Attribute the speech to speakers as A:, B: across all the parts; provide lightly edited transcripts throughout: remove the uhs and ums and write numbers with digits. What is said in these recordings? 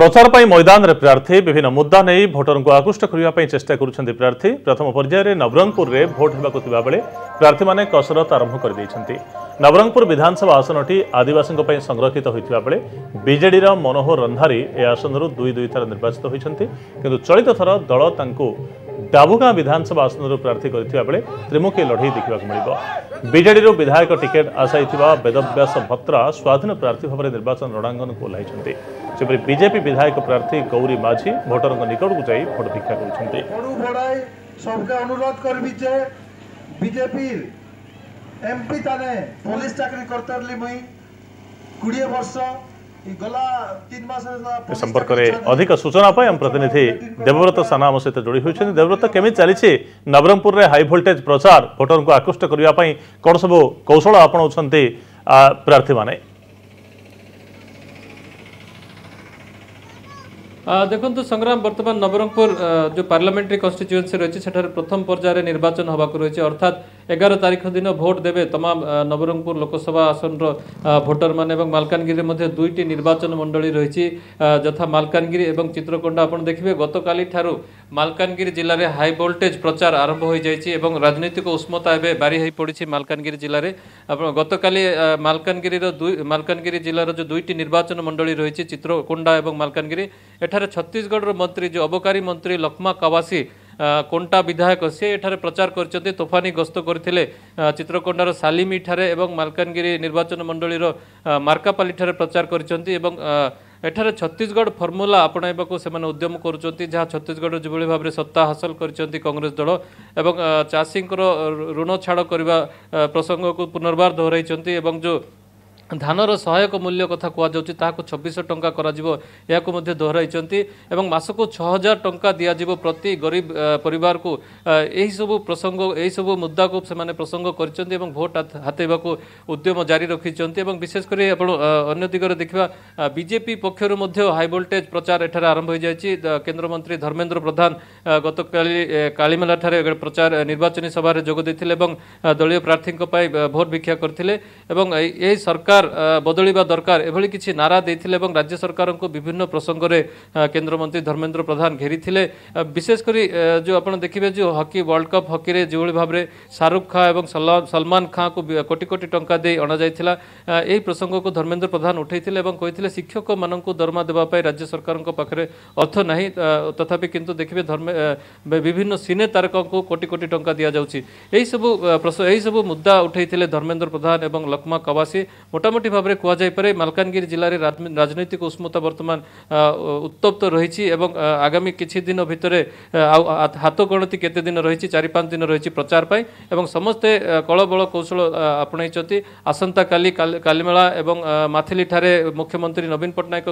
A: प्रचार पर मैदान रे प्रार्थी विभिन्न मुद्दा नहीं भोटर को आकृष्ट करने चेष्टा करुछंती प्रार्थी। प्रथम पर्यायर में नवरंगपुर रे भोट हेबाकु थिबा बेले प्रार्थी माने कसरत आरंभ कर दैछंती। नवरंगपुर विधानसभा आसनटी आदिवासी पई संरक्षित होइथिबा बेले बीजेडी रा मनोहर रंधारी ए आसनरु दुई थर निर्वाचित होइछंती, किंतु चलित थर दल तांको डाबुगां विधानसभा आसनरु प्रार्थी करथिबा बेले त्रिमुखी लड़ई देखिबाकु मिलिबो। बीजेडी रो विधायक टिकेट आशाइथिबा वेदव्यास भत्रा स्वाधीन प्रार्थी भाव निर्वाचन रणांगन को ओह्लाइछंती। सेपरि बीजेपी विधायक प्रार्थी गौरी माझी भोटर निकट को जाई भोट भिक्षा करुछंती।
B: सबके अनुरोध करबी जे बीजेपी एमपी ताने पुलिस चाकरी करतरली मई 20 वर्ष गला 3 मास
A: संपर्क में अधिक सूचना पाई हम प्रतिनिधि देवव्रत साना आम सहित जोड़ी होती। देवव्रत केमी चली नवरंगपुर रे हाई वोल्टेज प्रचार भोटर को आकृष्ट करने कौन सब कौशल आपणाउं प्रार्थी माने?
C: देखो संग्राम बर्तमान नवरंगपुर जो पार्लियामेंट्री कन्स्टिट्युएंसी रही है प्रथम पर्यायर निर्वाचन होबाक रही है, अर्थात 11 तारीख दिन भोट देवे तमाम नवरंगपुर लोकसभा आसन भोटर मान मालकानगिरी में दुईटी निर्वाचन मंडली रही यथा मालकानगिरी और चित्रकोंडा। आप देखिए गतकाली ठारू मालकानगिरी जिले में हाई वोल्टेज प्रचार आरंभ हो जाइए और राजनीतिक उष्मता एवं बारी हो पड़ी मालकानगिरी जिले में। गतकाली मालकानगिरी जिलार जो दुईटी निर्वाचन मंडली रही चित्रकोंडा और मालकानगिरी एठारे छत्तीसगढ़ मंत्री जो अबकारी मंत्री लक्ष्मा कवासी कोंटा विधायक सी एठारे प्रचार करते तोफानी गस्त करते चित्रकोंडार सालिमी ठारे एवं मालकानगिरी निर्वाचन मंडलीर मार्कापाली ठारे प्रचार करछंती एवं एठारे छत्तीसगढ़ फर्मुला अपणाइबाकू सेमाने उद्यम करुछंती जहाँ छत्तीसगढ़ जो भाव में सत्ता हासिल करछंती कांग्रेस दल एवं चाषींकर ऋण छाड़ करने प्रसंग को पुनर्बार दोहराइछंती एवं जो धानर सहायक मूल्य कथा कहुच्छी 2600 टंका दोहराइछंती एवं मासको 6000 टंका दियाजिबो प्रति गरीब परिवार को। यही सब प्रसंग यही सब मुद्दा को सेमाने प्रसंग करछंती एवं भोट हातेबाकू उद्यम जारी रखिछंती एवं विशेषकर अन्य दिगरे देखिबा बीजेपी पक्षर मध्य हाई वोल्टेज प्रचार एठारे आरंभ हो जायछि। केंद्र मंत्री धर्मेंद्र प्रधान गतकाली कालीमेला ठारे प्रचार निर्वाचनी सभा जोग देथिले एवं दलीय प्रार्थी भोट भिक्षा करथिले एवं यही सरकार बदलिबा दरकार एभली किछि नारा देथिले एवं राज्य सरकार को विभिन्न प्रसंग रे केंद्र मंत्री धर्मेंद्र प्रधान घेरीथिले। विशेषकर जो आपण देखिबे जो हॉकी वर्ल्ड कप हॉकी रे जो भाव में शाहरुख खान एवं सलमान खान को कोटी कोटी टंका दे अणा जायथिला एही प्रसंग को धर्मेंद्र प्रधान उठैथिले एवं कहिथिले शिक्षक माननकु दरमा देबा पय राज्य सरकार को पाखरे अर्थ नाही तथापि किंतु देखिबे विभिन्न सिने तारक को कोटी कोटी टंका दिया जाउछि। एही सब मुद्दा उठैथिले धर्मेंद्र प्रधान एवं लक्ष्मा कवासी। मोटामोटी भाव में कहुपे मालकानगिरी जिले में राजनीतिक उष्मता बर्तमान उत्तप्त रही आगामी किछि दिन भितर हाथ गणति केते दिन रही 4-5 दिन रही प्रचार पाई एवं समस्ते कलबल कौशल आपणाई। आसंता काली कालीमेला एवं माथिली ठारे मुख्यमंत्री नवीन पट्टनायक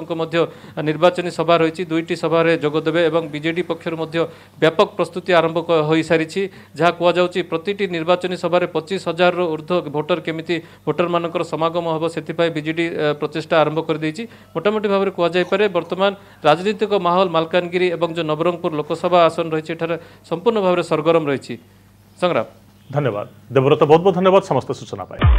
C: निर्वाचनी सभा रही दुईटी सभा जोगदेवे एवं बीजेडी पक्षर व्यापक प्रस्तुति आरंभ हो सारी जहाँ कहुच्छी प्रति निर्वाचनी सभा 25,000 ऊर्ध्व भोटर केमिति भोटर मानकर समागम हम से बीजेडी प्रचेषा आरंभ कर देछि। मोटामोटी भाव में कहुपे बर्तमान राजनीतिक माहौल मालकानगिरी और जो नवरंगपुर लोकसभा आसन रही संपूर्ण भाव में सरगरम रही। संग्राम
A: धन्यवाद देवव्रत, बहुत बहुत धन्यवाद समस्त सूचना पाए।